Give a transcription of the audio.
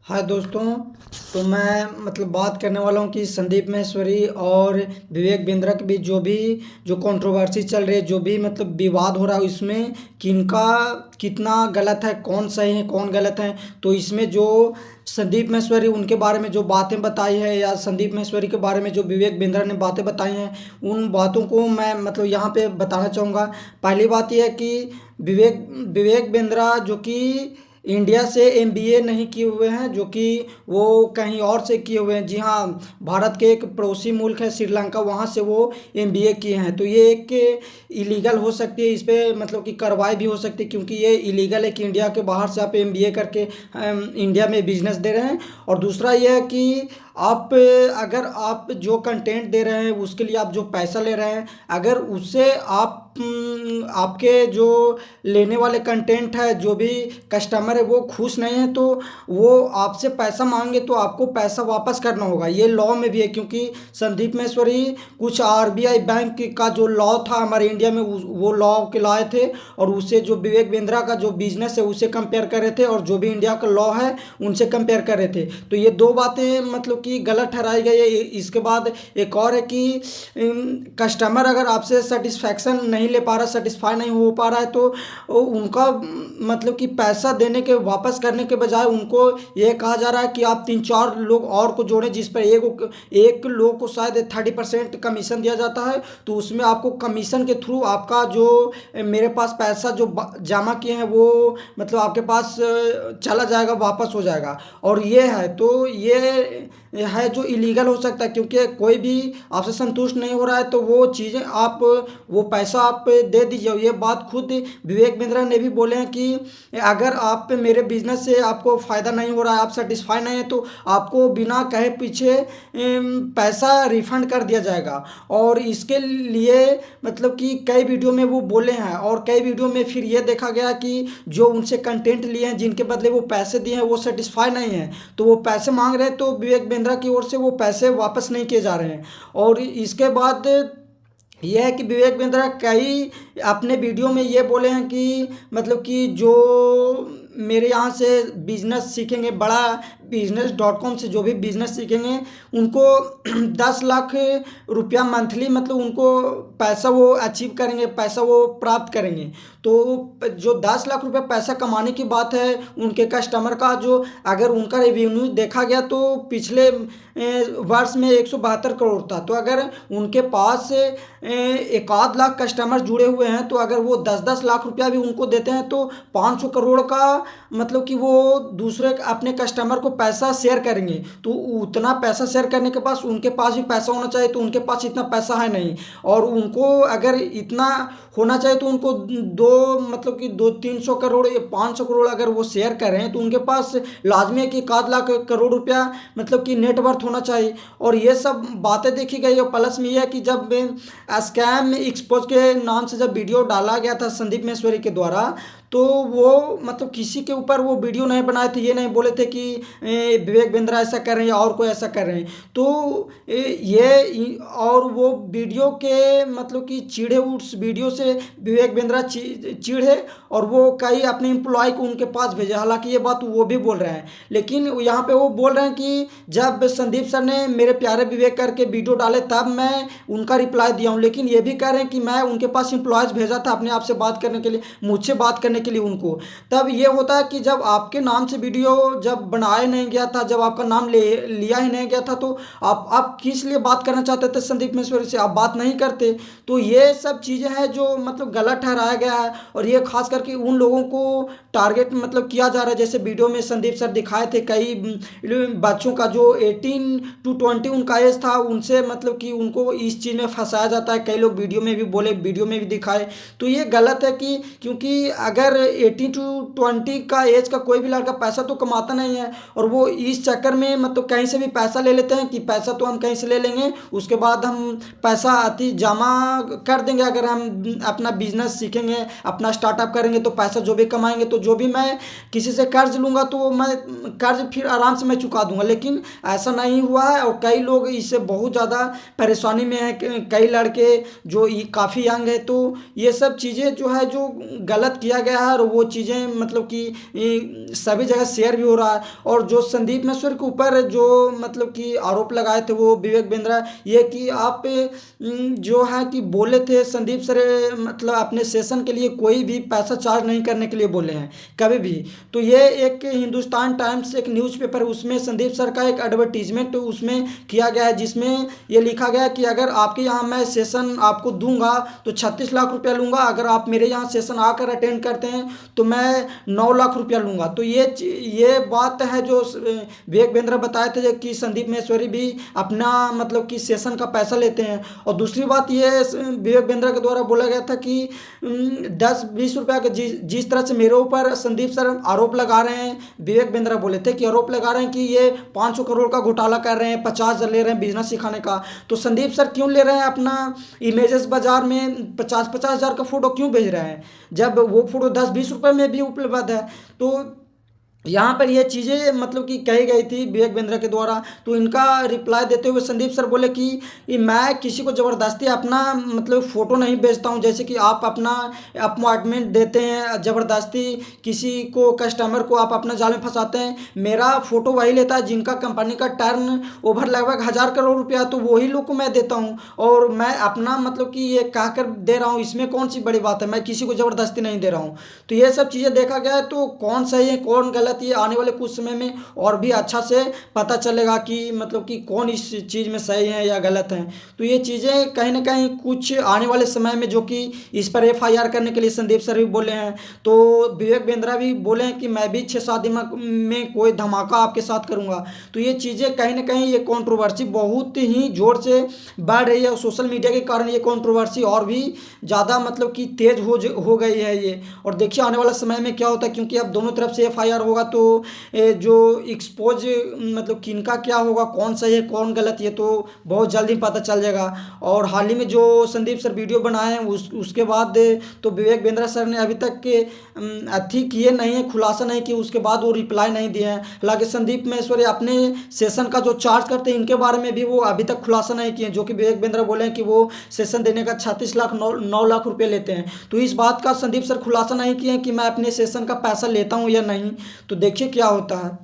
हाय दोस्तों। तो मैं बात करने वाला हूँ कि संदीप माहेश्वरी और विवेक बिंद्रा के बीच जो कंट्रोवर्सी चल रही है, जो भी विवाद हो रहा है, इसमें किनका कितना गलत है, कौन सही है कौन गलत है। तो इसमें जो संदीप माहेश्वरी उनके बारे में जो बातें बताई है, या संदीप माहेश्वरी के बारे में जो विवेक बिंद्रा ने बातें बताई हैं, उन बातों को मैं यहाँ पे बताना चाहूँगा। पहली बात यह है कि विवेक विवेक बिंद्रा जो कि इंडिया से एमबीए नहीं किए हुए हैं, जो कि वो कहीं और से किए हुए हैं। जी हाँ, भारत के एक पड़ोसी मुल्क है श्रीलंका, वहाँ से वो एमबीए किए हैं। तो ये एक इलीगल हो सकती है, इस पर कि कार्रवाई भी हो सकती है, क्योंकि ये इलीगल है कि इंडिया के बाहर से आप एमबीए करके इंडिया में बिजनेस दे रहे हैं। और दूसरा ये है कि आप अगर आप जो कंटेंट दे रहे हैं उसके लिए आप जो पैसा ले रहे हैं, अगर उससे आपके जो लेने वाले कंटेंट है, जो भी कस्टमर है, वो खुश नहीं है, तो वो आपसे पैसा मांगे तो आपको पैसा वापस करना होगा। ये लॉ में भी है, क्योंकि संदीप माहेश्वरी कुछ आरबीआई बैंक का जो लॉ था हमारे इंडिया में, वो लॉ के लाए थे, और उससे जो विवेक बिंद्रा का जो बिजनेस है उसे कंपेयर कर रहे थे, और जो भी इंडिया का लॉ है उनसे कंपेयर कर रहे थे। तो ये दो बातें कि गलत ठहराई गई है। इसके बाद एक और है कि कस्टमर अगर आपसे सेटिस्फैक्शन नहीं ले पा रहा, सेटिस्फाई नहीं हो पा रहा है, तो उनका कि पैसा देने के वापस करने के बजाय उनको ये कहा जा रहा है कि आप 3-4 लोग और को जोड़ें, जिस पर एक लोग को शायद 30% कमीशन दिया जाता है। तो उसमें आपको कमीशन के थ्रू आपका जो मेरे पास पैसा जो जमा किए हैं वो आपके पास चला जाएगा, वापस हो जाएगा। और ये है, तो ये है जो इलीगल हो सकता है, क्योंकि कोई भी आपसे संतुष्ट नहीं हो रहा है तो वो चीज़ें आप वो पैसा आप दे दीजिए। ये बात खुद विवेक बिंद्रा ने भी बोले हैं कि अगर आप मेरे बिजनेस से आपको फ़ायदा नहीं हो रहा है, आप सेटिस्फाई नहीं है, तो आपको बिना कहे पीछे पैसा रिफंड कर दिया जाएगा। और इसके लिए कि कई वीडियो में वो बोले हैं, और कई वीडियो में फिर ये देखा गया कि जो उनसे कंटेंट लिए हैं, जिनके बदले वो पैसे दिए हैं, वो सेटिस्फाई नहीं है, तो वो पैसे मांग रहे हैं, तो विवेक बिंद्रा की ओर से वो पैसे वापस नहीं किए जा रहे हैं। और इसके बाद यह है कि विवेक बिंद्रा कई अपने वीडियो में ये बोले हैं कि कि जो मेरे यहाँ से बिजनेस सीखेंगे, बड़ा business.com से जो भी बिजनेस सीखेंगे, उनको 10 लाख रुपया मंथली उनको पैसा वो अचीव करेंगे, पैसा वो प्राप्त करेंगे। तो जो 10 लाख रुपया पैसा कमाने की बात है, उनके कस्टमर का जो अगर उनका रेवेन्यू देखा गया तो पिछले वर्ष में 172 करोड़ था। तो अगर उनके पास 1 आध लाख कस्टमर जुड़े हुए हैं, तो अगर वो 10-10 लाख रुपया भी उनको देते हैं, तो 500 करोड़ का कि वो दूसरे अपने कस्टमर को पैसा शेयर करेंगे। तो उतना पैसा शेयर करने के पास उनके पास भी पैसा होना चाहिए, तो उनके पास इतना पैसा है नहीं। और उनको अगर इतना होना चाहिए तो उनको दो 200-300 करोड़ या 500 करोड़ अगर वो शेयर कर रहे हैं, तो उनके पास लाजमी है कि 1 आध लाख करोड़ रुपया कि नेटवर्थ होना चाहिए। और ये सब बातें देखी गई। और प्लस में यह है कि जब स्कैम एक्सपोज के नाम से जब वीडियो डाला गया था संदीप माहेश्वरी के द्वारा, तो वो किसी के ऊपर वो वीडियो नहीं बनाए थे, ये नहीं बोले थे कि विवेक बिंद्रा ऐसा कर रहे हैं या और कोई ऐसा कर रहे हैं। तो ये और वो वीडियो के कि चिढ़े, उस वीडियो से विवेक बिंद्रा चिढ़े, और वो कई अपने एम्प्लॉय को उनके पास भेजे। हालांकि ये बात वो भी बोल रहे हैं, लेकिन यहाँ पे वो बोल रहे हैं कि जब संदीप सर ने मेरे प्यारे विवेक करके वीडियो डाले तब मैं उनका रिप्लाई दिया हूँ। लेकिन ये भी कह रहे हैं कि मैं उनके पास एम्प्लॉयज़ भेजा था अपने आप से बात करने के लिए, मुझसे बात करने के लिए उनको। तब ये होता है कि जब आपके नाम से वीडियो जब बनाया नहीं गया था, जब आपका नाम लिया ही नहीं गया था, तो आप किस लिए बात करना चाहते थे संदीप माहेश्वरी से, आप बात नहीं करते। तो ये सब चीज़ें हैं जो गलत ठहराया गया है। और ये खास करके उन लोगों को टारगेट किया जा रहा है, जैसे वीडियो में संदीप सर दिखाए थे कई बच्चों का जो 18 to 20 उनका एज था, उनसे कि उनको इस चीज़ में फंसाया जाता है। कई लोग वीडियो में भी बोले, वीडियो में भी दिखाए। तो ये गलत है कि क्योंकि अगर 18 to 20 का एज का कोई भी लड़का पैसा तो कमाता नहीं है, और वो इस चक्कर में कहीं से भी पैसा ले लेते हैं कि पैसा तो हम कहीं से ले लेंगे, उसके बाद हम पैसा अति जमा कर देंगे। अगर हम अपना बिजनेस सीखेंगे, अपना स्टार्टअप करेंगे, तो पैसा जो भी कमाएंगे, तो जो भी मैं किसी से कर्ज लूँगा तो वो मैं कर्ज फिर आराम से मैं चुका दूंगा। लेकिन ऐसा नहीं हुआ है, और कई लोग इससे बहुत ज़्यादा परेशानी में है, कई लड़के जो काफ़ी यंग है। तो ये सब चीज़ें जो है जो गलत किया गया गया है और वो चीज़ें मतलब कि सभी जगह शेयर भी हो रहा है। और जो संदीप महेश्वरी के ऊपर जो मतलब कि आरोप लगाए थे वो विवेक बिंद्रा, ये कि आप जो है कि बोले थे संदीप सर मतलब अपने सेशन के लिए कोई भी पैसा चार्ज नहीं करने के लिए बोले हैं कभी भी। तो ये एक हिंदुस्तान टाइम्स एक न्यूज़पेपर है, उसमें संदीप सर का एक एडवर्टीजमेंट उसमें किया गया है, जिसमें ये लिखा गया है कि अगर आपके यहाँ मैं सेशन आपको दूंगा तो 36 लाख रुपया लूँगा, अगर आप मेरे यहाँ सेशन आकर अटेंड करते हैं तो मैं 9 लाख रुपया लूँगा। तो ये बात है जो विवेक बिंद्रा बताए थे कि संदीप महेश्वरी भी अपना मतलब कि सेशन का पैसा लेते हैं। और दूसरी बात ये विवेक बिंद्रा के द्वारा बोला गया था कि 10-20 रुपया का जिस तरह से मेरे ऊपर संदीप सर आरोप लगा रहे हैं, विवेक बिंद्रा बोले थे कि आरोप लगा रहे हैं कि ये 500 करोड़ का घोटाला कर रहे हैं, 50 ले रहे हैं बिजनेस सिखाने का, तो संदीप सर क्यों ले रहे हैं अपना इमेजेस बाजार में 50-50 हज़ार का फोटो क्यों भेज रहे हैं जब वो फोटो 10-20 रुपये में भी उपलब्ध है। तो यहाँ पर ये चीज़ें मतलब कि कही गई थी विवेक बिंद्रा के द्वारा। तो इनका रिप्लाई देते हुए संदीप सर बोले कि मैं किसी को ज़बरदस्ती अपना मतलब फ़ोटो नहीं बेचता हूँ, जैसे कि आप अपना अपॉइंटमेंट देते हैं ज़बरदस्ती किसी को कस्टमर को आप अपना जाल में फंसाते हैं। मेरा फ़ोटो वही लेता है जिनका कंपनी का टर्न ओवर लगभग 1000 करोड़ रुपया, तो वही लोग को मैं देता हूँ और मैं अपना मतलब कि ये कह कर दे रहा हूँ, इसमें कौन सी बड़ी बात है, मैं किसी को ज़बरदस्ती नहीं दे रहा हूँ। तो ये सब चीज़ें देखा गया है, तो कौन सही है कौन गलत, ये आने वाले कुछ समय में और भी अच्छा से पता चलेगा कि मतलब कि कौन इस चीज़ में सही है या गलत है। तो ये चीज़ें कहीं ना कहीं कुछ आने वाले समय में जो कि इस पर एफआईआर करने के लिए संदीप सर भी बोले हैं, तो विवेक बिंद्रा भी बोले हैं कि मैं भी 6-7 दिन में कोई धमाका आपके साथ करूंगा। तो ये चीज़ें कहीं ना कहीं ये कंट्रोवर्सी बहुत ही जोर से बढ़ रही है और सोशल मीडिया के कारण ये कंट्रोवर्सी और भी ज़्यादा मतलब कि तेज हो गई है ये। और देखिए आने वाला समय में क्या होता है, क्योंकि अब दोनों तरफ से एफआईआर होगा तो जो एक्सपोज मतलब किनका क्या होगा, कौन सही है कौन गलत, ये तो बहुत जल्दी पता चल जाएगा। और हाल ही में जो संदीप सर वीडियो बनाए हैं उसके बाद तो विवेक बिंद्रा सर ने अभी तक के अथी किए नहीं है, खुलासा नहीं किया, उसके बाद वो रिप्लाई नहीं दिए हैं। हालांकि संदीप महेश्वरी अपने सेशन का जो चार्ज करते हैं इनके बारे में भी वो अभी तक खुलासा नहीं किए, जो कि विवेक बिंद्रा बोले हैं कि वो सेशन देने का 36 लाख 9 लाख रुपये लेते हैं। तो इस बात का संदीप सर खुलासा नहीं किए कि मैं अपने सेशन का पैसा लेता हूँ या नहीं। तो देखिए क्या होता है।